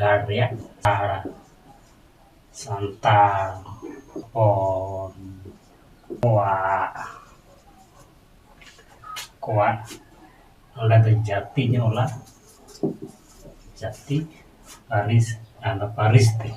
गाड़ रिया ताड़ा संताड़ और कोआ onda tuh jatinya olah jati Paris ada Paris teh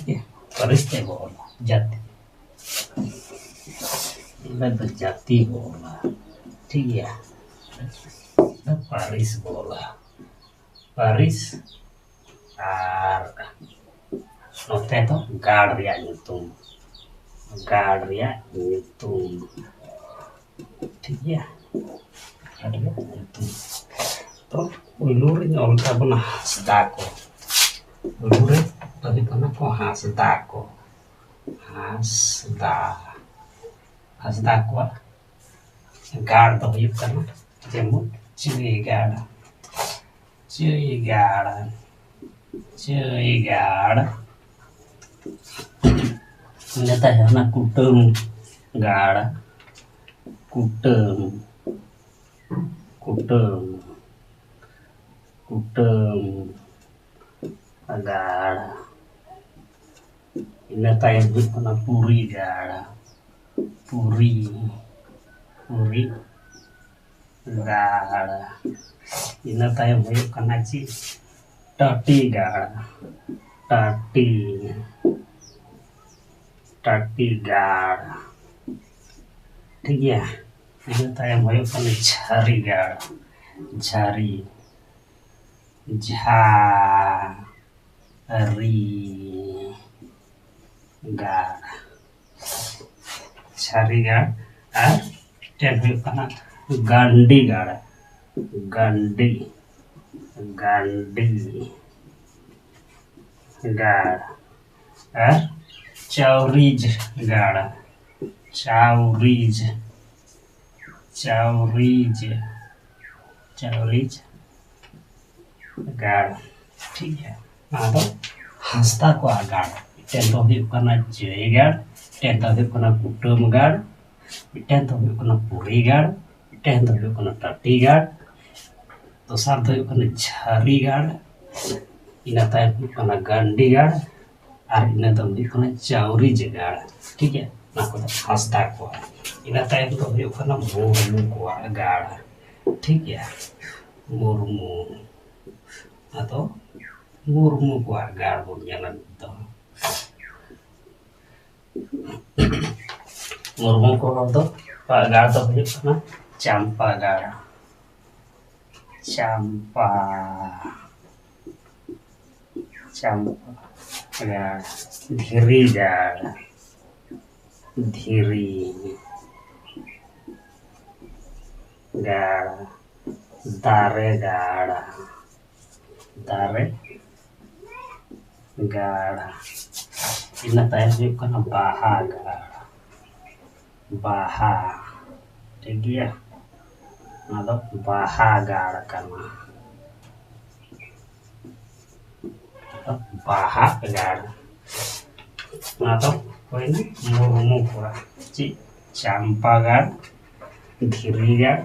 ya Paris teh bola jati onda tuh jati bola ya ada Paris bola Paris ar note tuh Garia nyitung ya ada nyitung toh ulurnya orang pernah sedako ulure tadi pernah kok sedako sedako gar tuh yuk kan jemut cuy gar ini teh anak kutem gar kutem agara ini tayang pernah puri gara puri gara ini tayang banyak kena sih tati gara ठीक है ini tayang banyak kena jari gara jari jari gar dan karena gandi gar chaurij gar gar ठीक है तो hasta ko agar ten to hi kana jegar ten to hi kana kutum gar ten to hi kana puri gar ten to hi kana tati gar to sar to hi kana jari gar ina ta hi kana gandi gar ar ina to hi kana chauri jegar ठीक है ना को hasta ko ina ta hi to hi kana murmu ko gar ठीक है murmu atau murmu ko agar bon jalan to murmu ko to agar to hi kana champa gar gar dhiri gar dare gar ina tayang yuk kana baha ठीक है मतलब baha gar kana baha gar atau ini murmu ko ci champa gar dhiri gar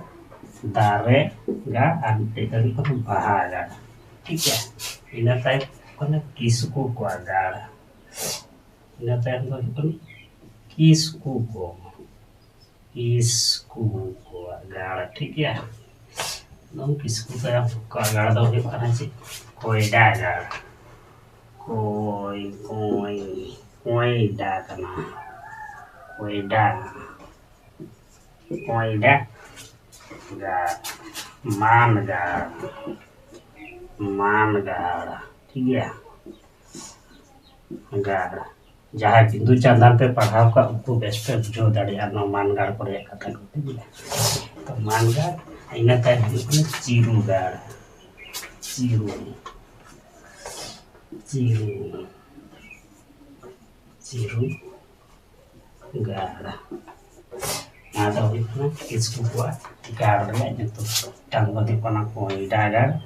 dare gar ante tadi kan baha gar ठीक है ina tayang kana kisku ko gar ina tayang kan kisku ko gar ठीक है non kisku tayang ko gar do hi kana ci koida gar koida kana koida gar man gar ठीक है gar जहाँ बिंदु चंदन पे पढ़ाव का उनको बेस्ट पे जो दड़िया नो मानगाड़ पर एक कथा करते हैं तो मानगाड़ इन तय चिरू गाड़ चिरू गाड़ ada itu kisku kuat garnya itu tambah di pana koi dagar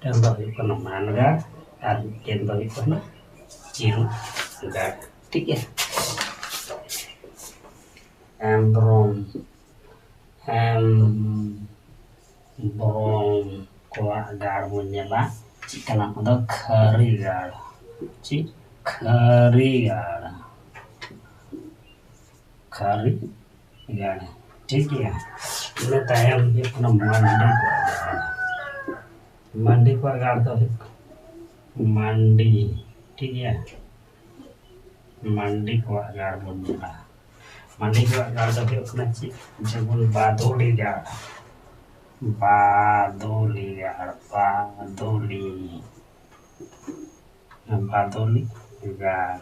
tambah di pana manga dan tambah di pana ciru gar ठीक है embrom ko agar menyala चिकना ᱚᱱᱟ ᱫᱚ ᱠᱷᱟᱹᱨᱤ ᱜᱟᱲ ᱪᱮᱫ ᱠᱷᱟᱹᱨᱤ ᱜᱟᱲ ᱠᱷᱟᱹᱨᱤ ᱜᱟᱲ ᱴᱷᱤक गया ᱤᱱᱟᱹ ᱛᱟᱭᱚᱢ ᱦᱩᱭᱩᱜ ᱠᱟᱱᱟ ᱢᱟᱱᱰᱤ ᱠᱚᱣᱟᱜ ᱜᱟᱲ ᱫᱚ ᱦᱩᱭᱩᱜ ᱠᱟᱱᱟ ᱢᱟᱱᱰᱤ ᱴᱷᱤक गया ᱢᱟᱱᱰᱤ ᱠᱚᱣᱟᱜ ᱜᱟᱲ ᱵᱚᱱ ᱧᱮᱞᱟ ᱢᱟᱱᱰᱤ ᱠᱚᱣᱟᱜ ᱜᱟᱲ ᱫᱚ ᱦᱩᱭᱩᱜ ᱠᱟᱱᱟ ᱪᱮᱫ ᱡᱮᱢᱚᱱ ᱵᱟᱫᱳᱞᱤ ᱜᱟᱲ बादोली गाड़ बादोली गाड़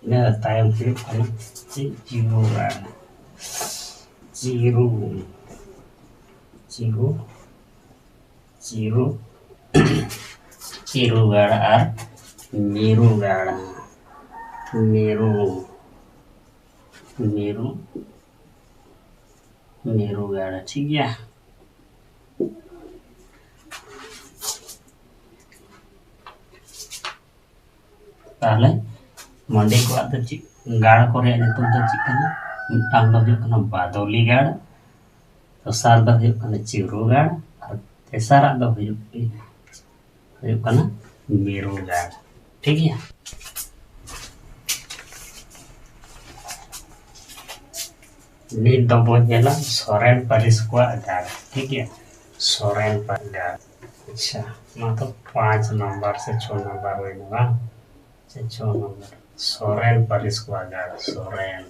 ina tayam hidup kali ciru gaड़ ciru ciru ciru ciru gaड़ ar miru gaड़ miru miru miru gaड़ ठीक है ताहले मंडी को आते गाड़ को नितुम दो चिकना मिटांग दो हुयुग कना बादोली गाड़ दोसार दो हुयुग कना चिरू गाड़ और तेसार दो हुयुग कना मिरू गाड़ ठीक है नीट दो बो नेला सोरेन पारिस को गाड़ ठीक है सोरेन पर गाड़ अच्छा ना तो 5 नंबर से 6 नंबर होइना बा 6 नंबर सोरेन पारिस को गाड़ सोरेन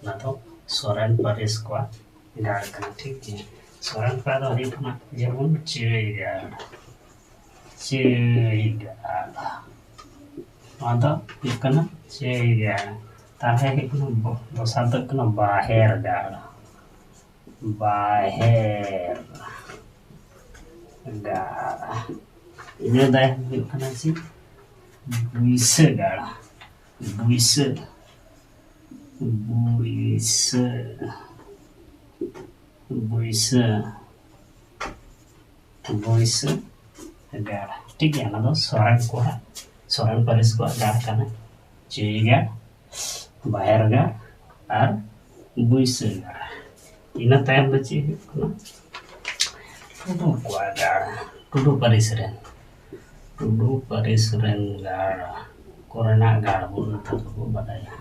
ना तो सोरेन पारिस को गाड़ कना ठीक है सोरेन पर दो हुयुग कना जेमन चेई गाड़ ada huयुग कना चेई गाड़ ताहे हुयुग कना दोसार दो कना बाहेर गाड़ बाहेर गाड़ ina dah huयुग कना sih buise गाड़ buise buise buise buise गाड़ ठीक है ना तो सोरेन पारिस को गाड़ कना चेई गाड़ बाहेर गाड़ और बुइसे गाड़ ina tayam do ᱪᱮᱫ ᱦᱩᱭᱩᱜ ᱠᱟᱱᱟ टुडू को गाड़ टुडू पारिस रेन गाड़ कोरेना गाड़ बोल था तो बताया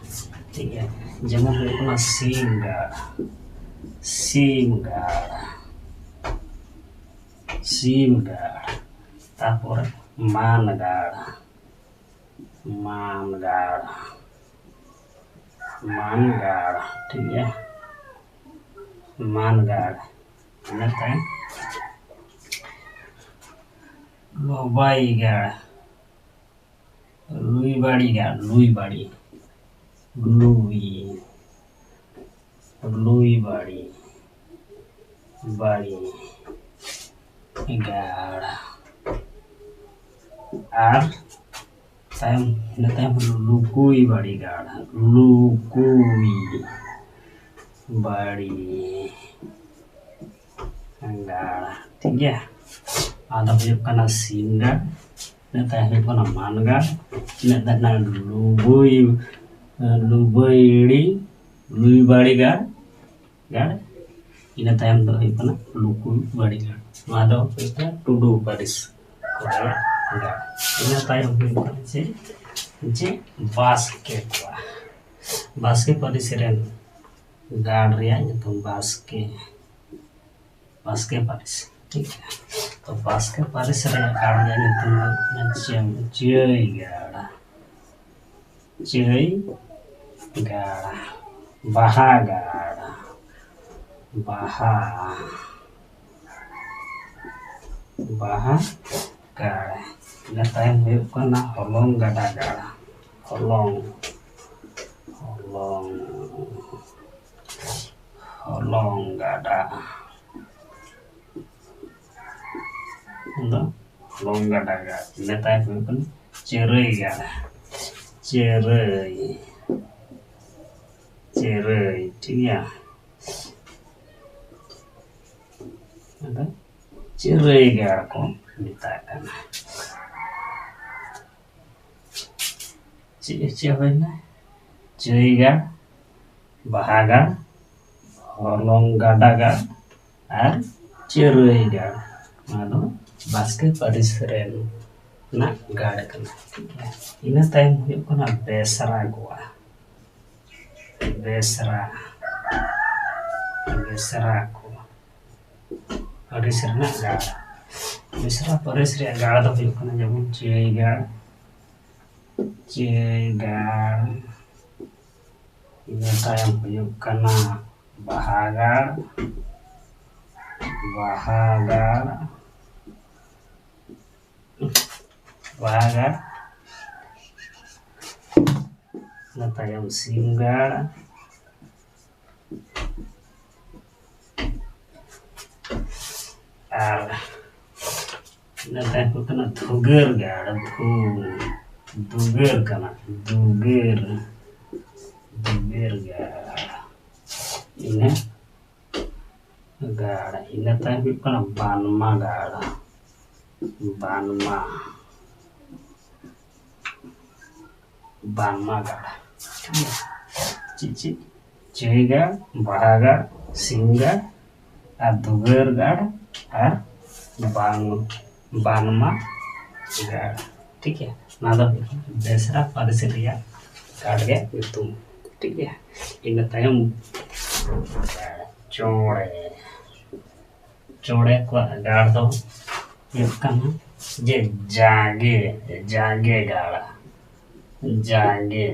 ठीक है जेमन हुयुग कना सीम गाड़ तारपर मान गाड़ ठीक है मान गाड़ ina tayam लोबाई गाड़ लुईबाड़ी गाड़ लुईबाड़ी बाड़ी गाड़ आर तayam ina tayam लुकुई बाड़ी गाड़ लुकुई बाड़ी गाड़ ठीक है ada huयुग कना सीम गाड़ ina tayam huयुग कना मान गाड़ ina tayam लुईबाड़ी गाड़ ina tayam do huयुग कना लुकुई बाड़ी गाड़ नोआ दो हुयुग कना टुडू पारिस गाड़ ina tayam huयुग कना जे बास्के पारिस रेन गाड़ रिया nyutum बास्के पारिस ठीक है तो बास्के पारिस रे गाड़ रिया nyutum चेई गाड़ बाहा गाड़ ina tayam huयुग कना हॉलोंग गाड़ा गाड़ हॉलोंग गाड़ा हॉलोंग गाड़ा गाड़ ina tayam huयुग कना चेरई गाड़ चेरई ठीक है ada चेरई गाड़ को मिता कना चेई गाड़ बाहा गाड़ हॉलोंग गाड़ा गाड़ और चेरई गाड़ बास्के पारिस रेन ना गाड़ कना ठीक है इन तायम हुयुग कना बेसरा कोआ बेसरा बेसरा को पारिस रेना गाड़ बेसरा पारिस रे गाड़ दो हुयुग कना जेमन चेगाड़ इन तायम हुयुग कना बाहागाड़ बाहागाड़ बाहागाड़ इन तायम सिंगाड़ और इन तायम हुयुग कना धुगर गाड़ दुगर कना दुगर दुगर गाड़ इन गाड़ इन तायम हुयुग कना बानमा गाड़ बानमा बानमा गाड़ ठीक है चिची चेगाड़ बाहागाड़ सिंगाड़ और दुगर गाड़ और बानमा गाड़ ठीक है ना दो बेसरा पारिस रेया गाड़ गे nyutum ठीक है इन तायम चोड़े चोड़े को गाड़ दो हुयुग कना जे जागे जागे गाड़ जागे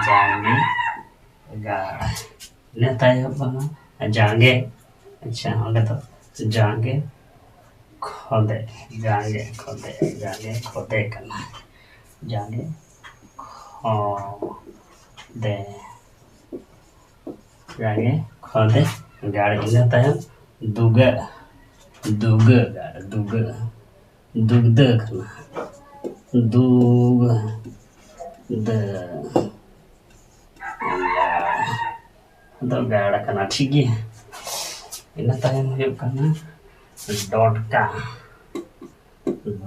जागे गाड़ इन तायम बना जागे अच्छा ओंडे तो जागे खोदे जागे खोदे जागे खोदे कना जागे खोदे जागे खोदे गाड़ इन तायम दुगा दुगा गाड़ दुगा दुगद कना दुग द दो गाड़ कना ठीक है इन तायम हुयुग कना डोटका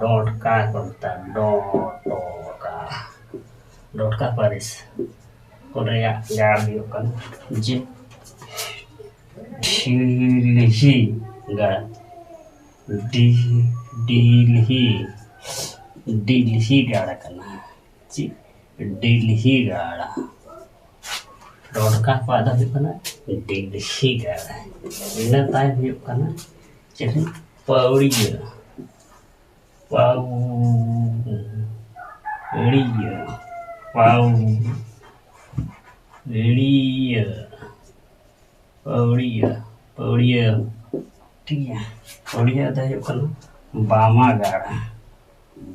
डोटका बोलता डोटका डोटका पारिस कोरेया गाड़ हुयुग कना जे ढिलही गाड़ ढिलही ढिलही गाड़ कना जी ढिलही गाड़ डोटका पादा हुयुग कना ढिलही गाड़ इन तायम हुयुग कना चले पौड़िया पौड़िया पौड़िया पौड़िया पौड़िया ठीक है पौड़िया दा हुयुग कना बामा गाड़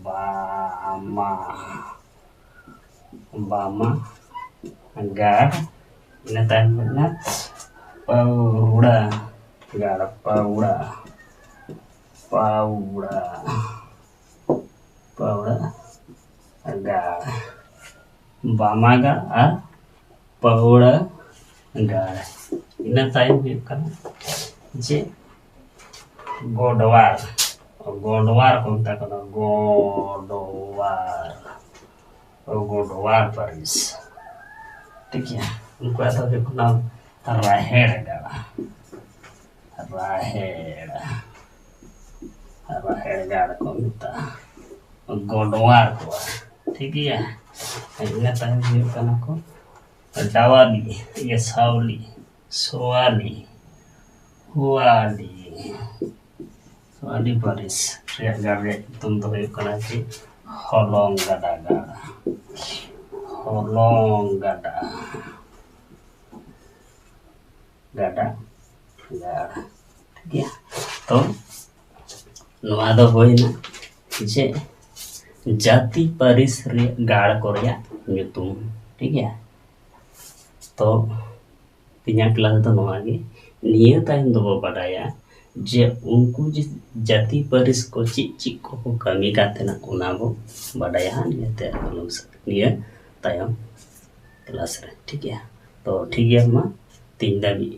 बामा बामा गाड़ इन तायम ना पौड़ा गाड़ पौड़ा पौड़ा पौड़ा गाड़ बामा गाड़ और पौड़ा गाड़ इन तायम हुयुग कना जे गोडवार गोडवार को मेता कना गोडवार गोडवार पारिस ठीक है उनको आता हुयुग कना राहेड़ गाड़ राहेड़ राहेड़ गाड़ को मेता गोडवार को ठीक है इन तायम हुयुग कना को डावाली ये सावली सोवाली हुआली सोवाली पारिस रे गाड़ रे तुम तो हुयुग कना कि हलंग गाड़ा गाड़ हलंग गाड़ा गाड़ा गाड़ ठीक है तो नवा दो होइना जे जाति पारिस रे गाड़ को रेया nyutum ठीक है तो तिना क्लास दो नवा गे निया तायम दो बो बाडाया जे उनको जे जाति पारिस को चिक को कमी कातेना उना बो बाडाया नियते निया तायम क्लास रे ठीक है तो ठीक है मा 3 दाबी